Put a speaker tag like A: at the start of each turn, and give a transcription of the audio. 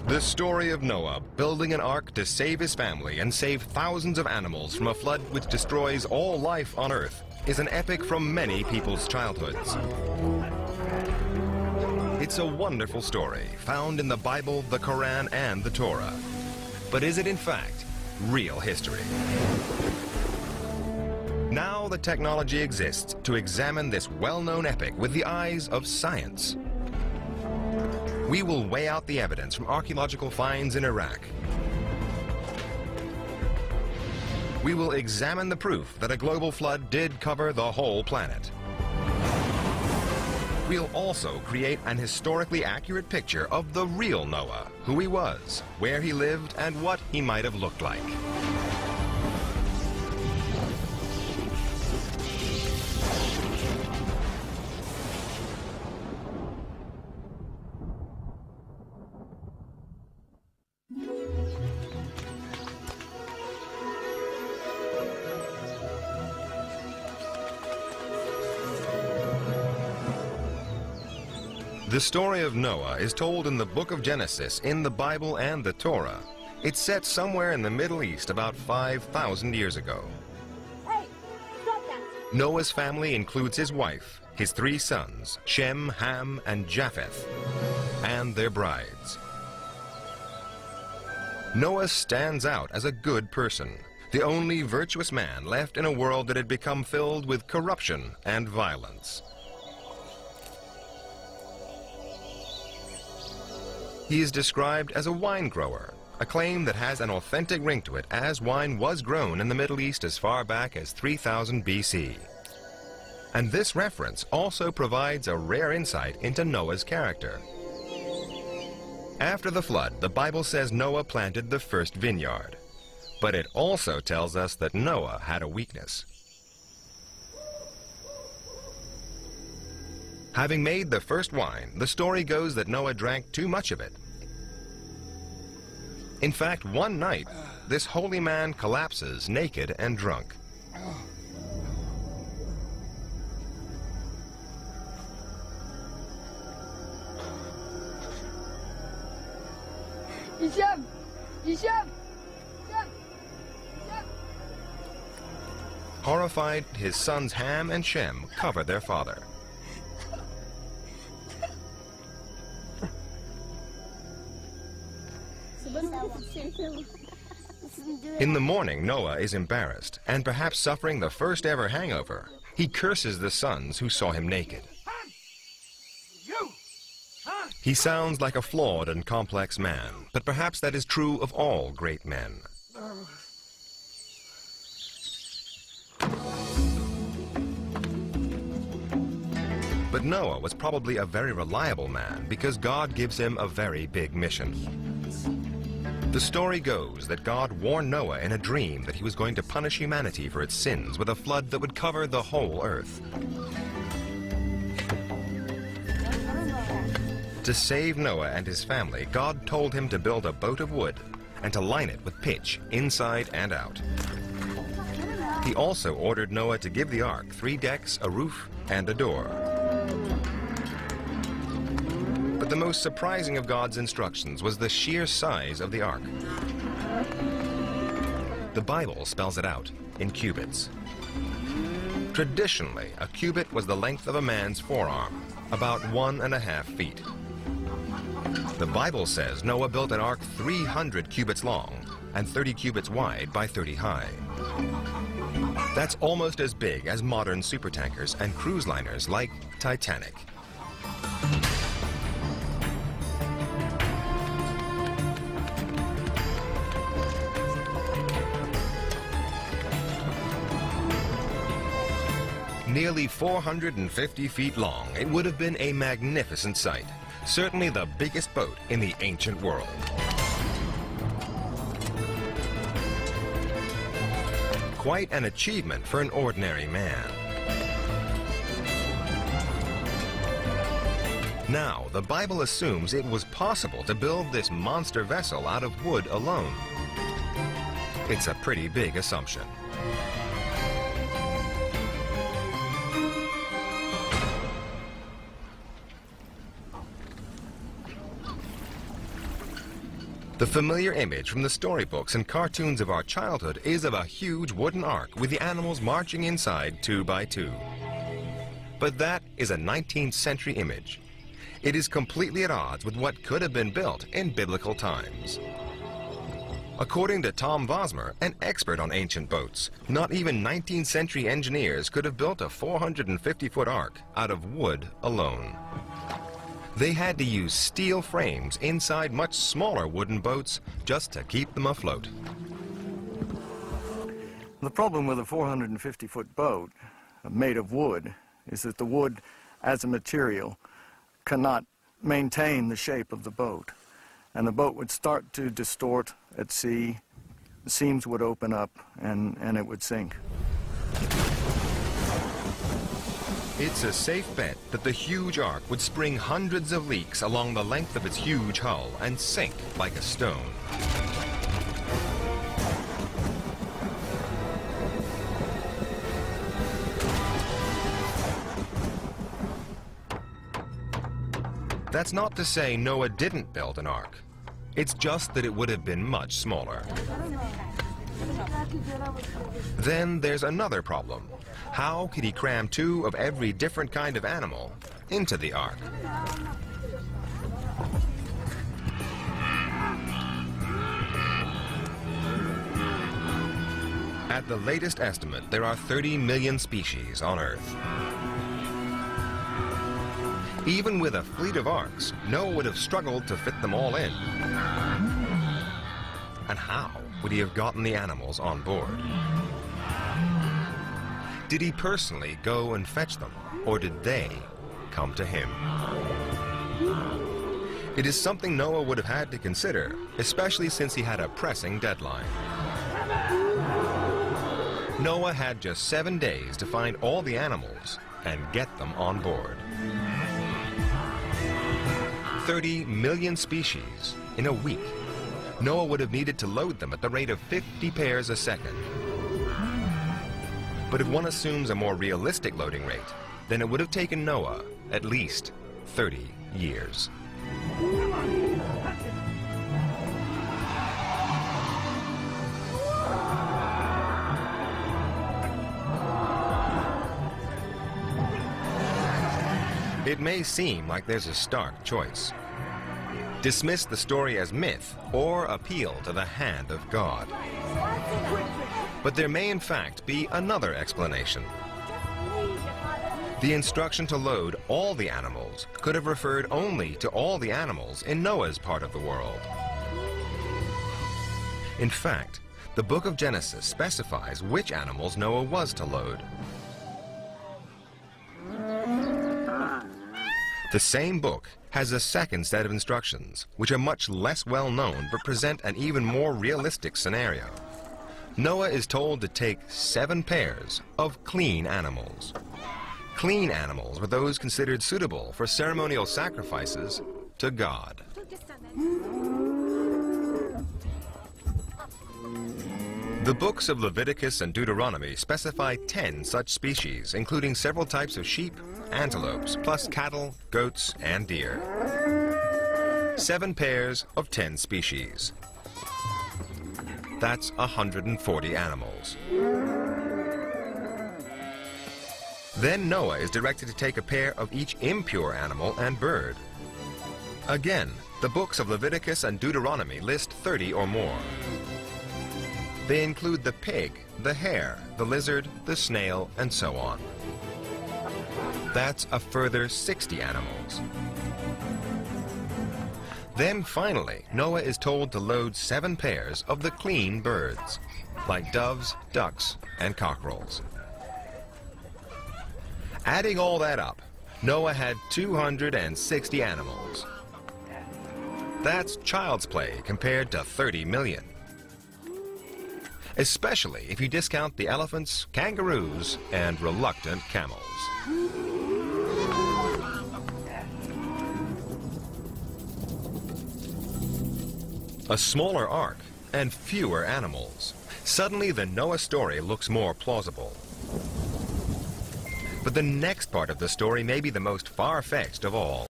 A: The story of Noah building an ark to save his family and save thousands of animals from a flood which destroys all life on earth is an epic from many people's childhoods. It's a wonderful story found in the Bible, the Quran, and the Torah. But is it in fact real history? Now the technology exists to examine this well-known epic with the eyes of science. We will weigh out the evidence from archaeological finds in Iraq. We will examine the proof that a global flood did cover the whole planet. We'll also create an historically accurate picture of the real Noah, who he was, where he lived, and what he might have looked like. The story of Noah is told in the book of Genesis, in the Bible and the Torah. It's set somewhere in the Middle East about 5,000 years ago.
B: Hey, stop that.
A: Noah's family includes his wife, his 3 sons, Shem, Ham, and Japheth, and their brides. Noah stands out as a good person, the only virtuous man left in a world that had become filled with corruption and violence. He is described as a wine grower, a claim that has an authentic ring to it, as wine was grown in the Middle East as far back as 3000 BC. And this reference also provides a rare insight into Noah's character. After the flood, the Bible says Noah planted the first vineyard. But it also tells us that Noah had a weakness. Having made the first wine, the story goes that Noah drank too much of it. In fact, one night, this holy man collapses naked and drunk.
B: Hisham! Hisham!
A: Horrified, his sons Ham and Shem cover their father. In the morning, Noah is embarrassed and perhaps suffering the first ever hangover. He curses the sons who saw him naked. He sounds like a flawed and complex man, but perhaps that is true of all great men. But Noah was probably a very reliable man because God gives him a very big mission. The story goes that God warned Noah in a dream that he was going to punish humanity for its sins with a flood that would cover the whole earth. To save Noah and his family, God told him to build a boat of wood and to line it with pitch inside and out. He also ordered Noah to give the ark 3 decks, a roof, and a door. But the most surprising of God's instructions was the sheer size of the ark. The Bible spells it out in cubits. Traditionally, a cubit was the length of a man's forearm, about 1.5 feet. The Bible says Noah built an ark 300 cubits long and 30 cubits wide by 30 high. That's almost as big as modern supertankers and cruise liners like Titanic. Nearly 450 feet long, it would have been a magnificent sight. Certainly the biggest boat in the ancient world. Quite an achievement for an ordinary man. Now, the Bible assumes it was possible to build this monster vessel out of wood alone. It's a pretty big assumption. The familiar image from the storybooks and cartoons of our childhood is of a huge wooden ark with the animals marching inside 2 by 2. But that is a 19th century image. It is completely at odds with what could have been built in biblical times. According to Tom Vosmer, an expert on ancient boats, not even 19th century engineers could have built a 450-foot ark out of wood alone. They had to use steel frames inside much smaller wooden boats just to keep them afloat.
C: The problem with a 450-foot boat made of wood is that the wood as a material cannot maintain the shape of the boat. And the boat would start to distort at sea, the seams would open up, and it would sink.
A: It's a safe bet that the huge ark would spring hundreds of leaks along the length of its huge hull and sink like a stone. That's not to say Noah didn't build an ark. It's just that it would have been much smaller. Then there's another problem. How could he cram 2 of every different kind of animal into the ark? At the latest estimate, there are 30 million species on Earth. Even with a fleet of arks, Noah would have struggled to fit them all in. And how would he have gotten the animals on board? Did he personally go and fetch them, or did they come to him? It is something Noah would have had to consider, especially since he had a pressing deadline. Noah had just 7 days to find all the animals and get them on board. 30 million species in a week. Noah would have needed to load them at the rate of 50 pairs a second. But if one assumes a more realistic loading rate, then it would have taken Noah at least 30 years. It may seem like there's a stark choice. Dismiss the story as myth or appeal to the hand of God. But there may in fact be another explanation. The instruction to load all the animals could have referred only to all the animals in Noah's part of the world. In fact, the book of Genesis specifies which animals Noah was to load. The same book has a second set of instructions, which are much less well known but present an even more realistic scenario. Noah is told to take 7 pairs of clean animals. Clean animals were those considered suitable for ceremonial sacrifices to God. The books of Leviticus and Deuteronomy specify 10 such species, including several types of sheep, antelopes, plus cattle, goats, and deer. 7 pairs of 10 species. That's 140 animals. Then Noah is directed to take a pair of each impure animal and bird. Again, the books of Leviticus and Deuteronomy list 30 or more. They include the pig, the hare, the lizard, the snail, and so on. That's a further 60 animals. Then finally, Noah is told to load 7 pairs of the clean birds, like doves, ducks, and cockerels. Adding all that up, Noah had 260 animals. That's child's play compared to 30 million. Especially if you discount the elephants, kangaroos, and reluctant camels. A smaller ark and fewer animals. Suddenly the Noah story looks more plausible. But the next part of the story may be the most far-fetched of all.